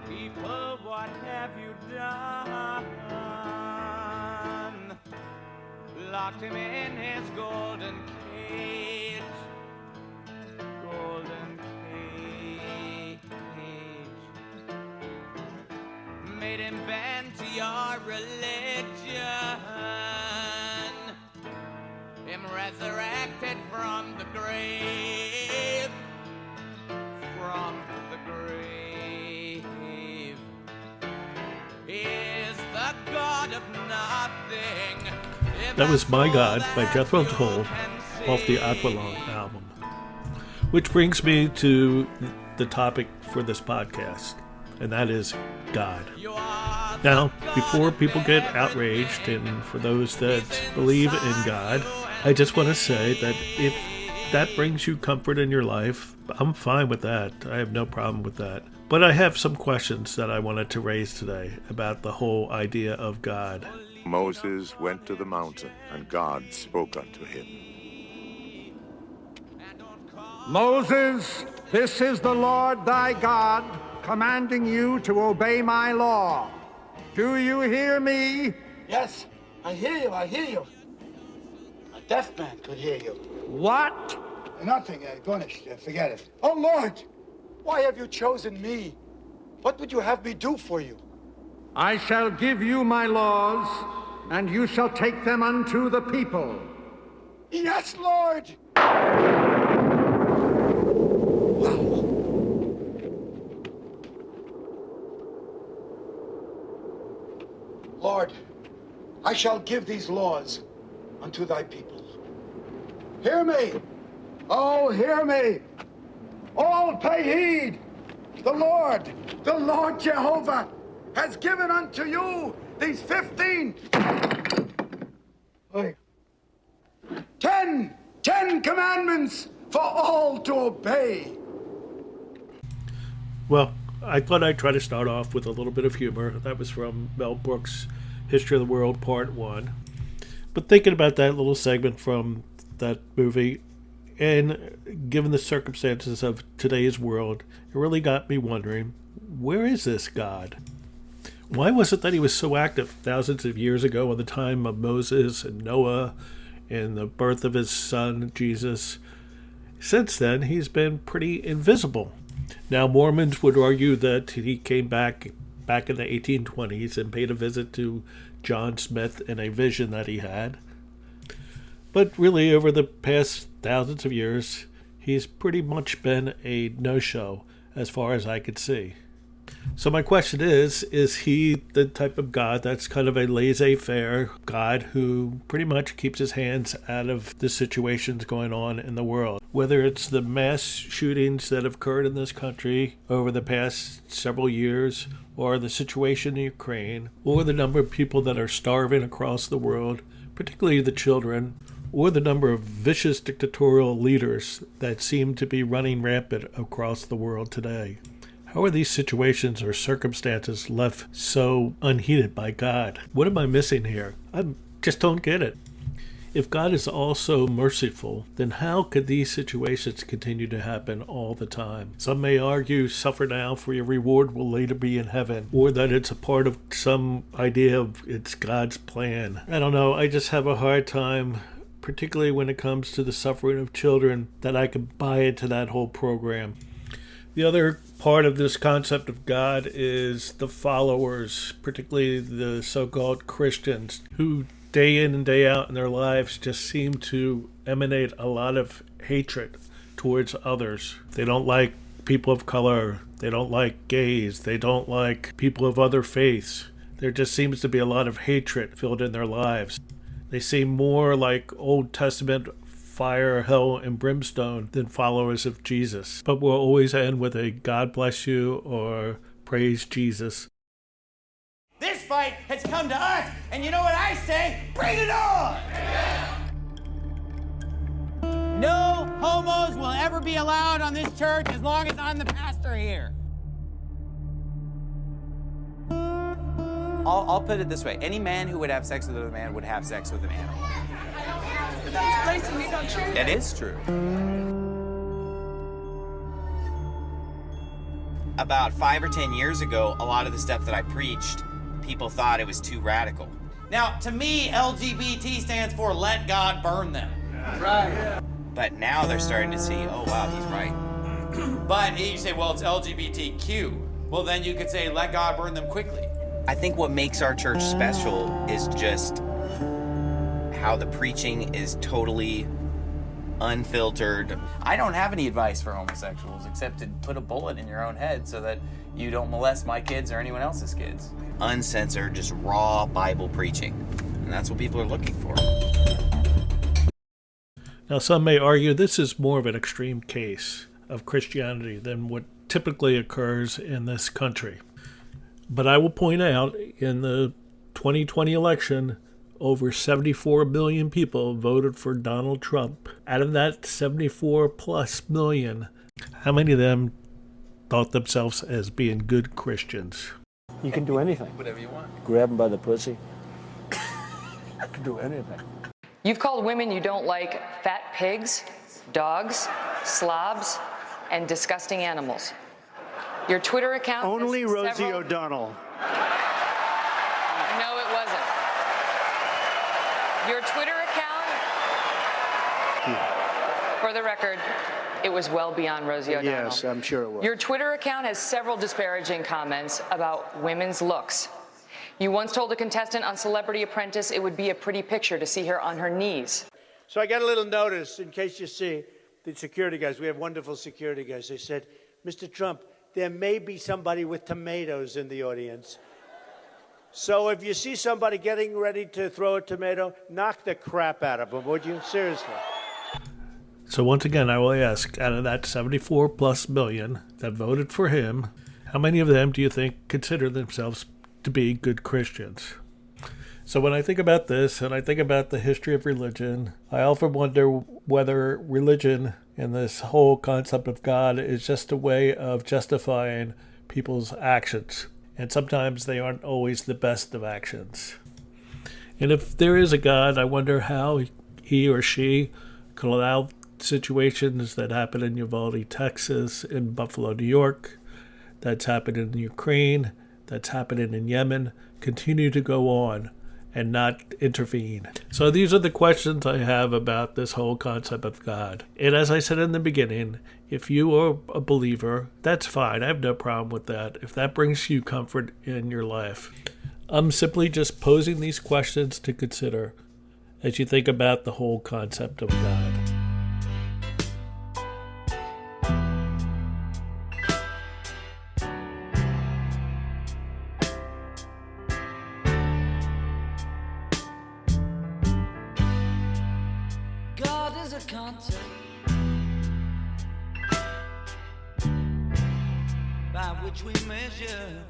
People, what have you done? Locked him in his golden cage. Golden cage. Made him bend to your religion. Him resurrected from the grave. From the grave. Is the God of nothing. That was My God by Jethro Tull off the Aqualung album. Which brings me to the topic for this podcast, and that is God. Now, before people get outraged, and for those that believe in God, I just want to say that if that brings you comfort in your life, I'm fine with that. I have no problem with that. But I have some questions that I wanted to raise today about the whole idea of God. Moses went to the mountain, and God spoke unto him. Moses, this is the Lord thy God, commanding you to obey my law. Do you hear me? Yes, I hear you. A deaf man could hear you. What? Nothing, Ganesh, forget it. Oh, Lord, why have you chosen me? What would you have me do for you? I shall give you my laws, and you shall take them unto the people. Yes, Lord! Lord, I shall give these laws unto thy people. Hear me! Oh, hear me! All pay heed! The Lord Jehovah, has given unto you these 15... Wait. 10 commandments for all to obey. Well, I thought I'd try to start off with a little bit of humor. That was from Mel Brooks' History of the World, Part 1. But thinking about that little segment from that movie, and given the circumstances of today's world, it really got me wondering, where is this God? Why was it that he was so active thousands of years ago in the time of Moses and Noah and the birth of his son, Jesus? Since then, he's been pretty invisible. Now, Mormons would argue that he came back in the 1820s and paid a visit to John Smith in a vision that he had. But really, over the past thousands of years, he's pretty much been a no-show as far as I could see. So my question is he the type of God that's kind of a laissez-faire God who pretty much keeps his hands out of the situations going on in the world? Whether it's the mass shootings that have occurred in this country over the past several years, or the situation in Ukraine, or the number of people that are starving across the world, particularly the children, or the number of vicious dictatorial leaders that seem to be running rampant across the world today. How are these situations or circumstances left so unheeded by God? What am I missing here? I just don't get it. If God is also merciful, then how could these situations continue to happen all the time? Some may argue, suffer now for your reward will later be in heaven, or that it's a part of some idea of it's God's plan. I don't know, I just have a hard time, particularly when it comes to the suffering of children, that I could buy into that whole program. The other part of this concept of God is the followers, particularly the so-called Christians, who day in and day out in their lives just seem to emanate a lot of hatred towards others. They don't like people of color. They don't like gays. They don't like people of other faiths. There just seems to be a lot of hatred filled in their lives. They seem more like Old Testament fire, hell, and brimstone than followers of Jesus. But we'll always end with a God bless you or praise Jesus. This fight has come to us, and you know what I say? Bring it on! No homos will ever be allowed on this church as long as I'm the pastor here. I'll put it this way. Any man who would have sex with a man would have sex with an animal. That's blatantly not true. That is true. about 5 or 10 years ago, a lot of the stuff that I preached, people thought it was too radical. Now, to me, LGBT stands for let God burn them. But now they're starting to see, oh wow, he's right. But you say, well, it's LGBTQ. Well, then you could say, let God burn them quickly. I think what makes our church special is just how the preaching is totally unfiltered. I don't have any advice for homosexuals except to put a bullet in your own head so that you don't molest my kids or anyone else's kids. Uncensored, just raw Bible preaching. And that's what people are looking for. Now, some may argue this is more of an extreme case of Christianity than what typically occurs in this country. But I will point out, in the 2020 election, over 74 million people voted for Donald Trump. Out of that 74 plus million, how many of them thought themselves as being good Christians? You can do anything. Whatever you want. Grab him by the pussy. You can do anything. You've called women you don't like fat pigs, dogs, slobs, and disgusting animals. Your Twitter account... Only Rosie O'Donnell. No, it wasn't. Your Twitter account, for the record, it was well beyond Rosie O'Donnell. Yes, I'm sure it was. Your Twitter account has several disparaging comments about women's looks. You once told a contestant on Celebrity Apprentice it would be a pretty picture to see her on her knees. So I got a little notice, in case you see, the security guys, we have wonderful security guys. They said, Mr. Trump, there may be somebody with tomatoes in the audience. So if you see somebody getting ready to throw a tomato, knock the crap out of them, would you? Seriously. So once again, I will ask, out of that 74 plus million that voted for him, how many of them do you think consider themselves to be good Christians? So when I think about this, and I think about the history of religion, I often wonder whether religion and this whole concept of God is just a way of justifying people's actions. And sometimes they aren't always the best of actions. And if there is a God, I wonder how he or she could allow situations that happen in Uvalde, Texas, in Buffalo, New York, that's happened in Ukraine, that's happening in Yemen, continue to go on and not intervene. So these are the questions I have about this whole concept of God. And as I said in the beginning, if you are a believer, that's fine. I have no problem with that, if that brings you comfort in your life. I'm simply just posing these questions to consider as you think about the whole concept of God. Concept by which we measure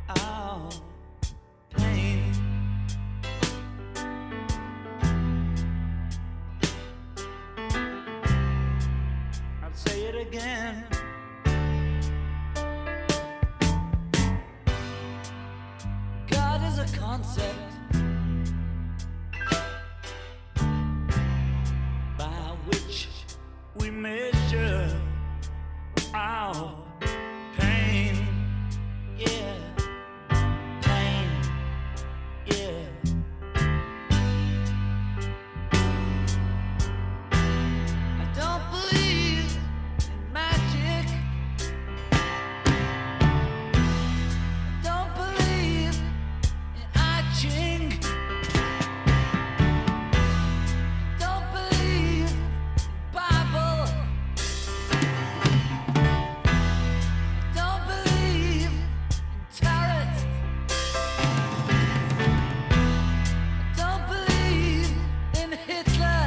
our pain. I'll say it again. God is a concept we measure our pain, yeah, pain, yeah. I don't believe in magic. I don't believe in I Ching. I don't believe in Bible. Don't believe in tarot. Don't believe in Hitler.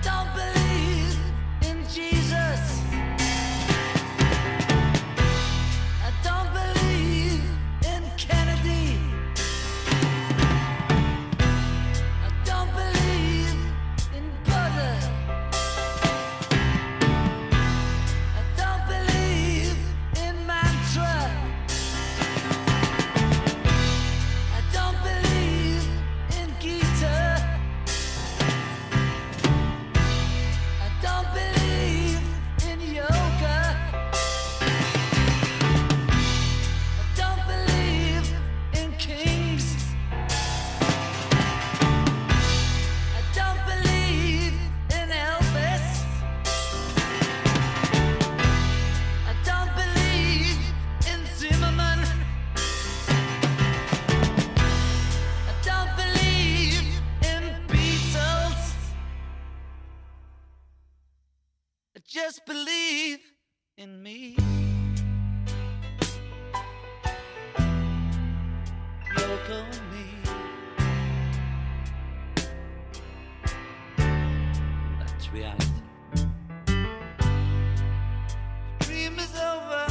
Don't believe in Jesus. I don't believe Just believe in me. Yoko and me. That's reality. Dream is over.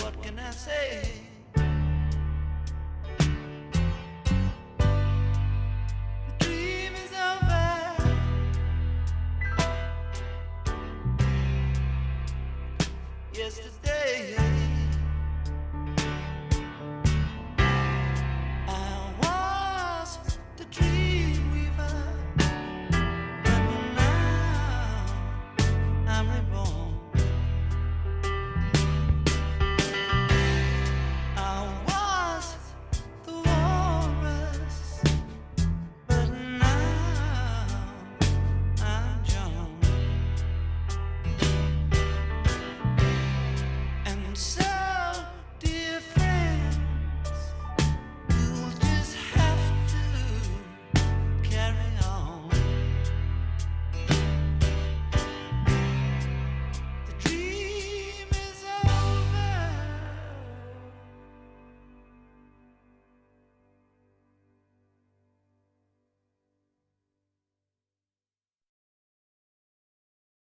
What can I say? The dream is over. Yesterday.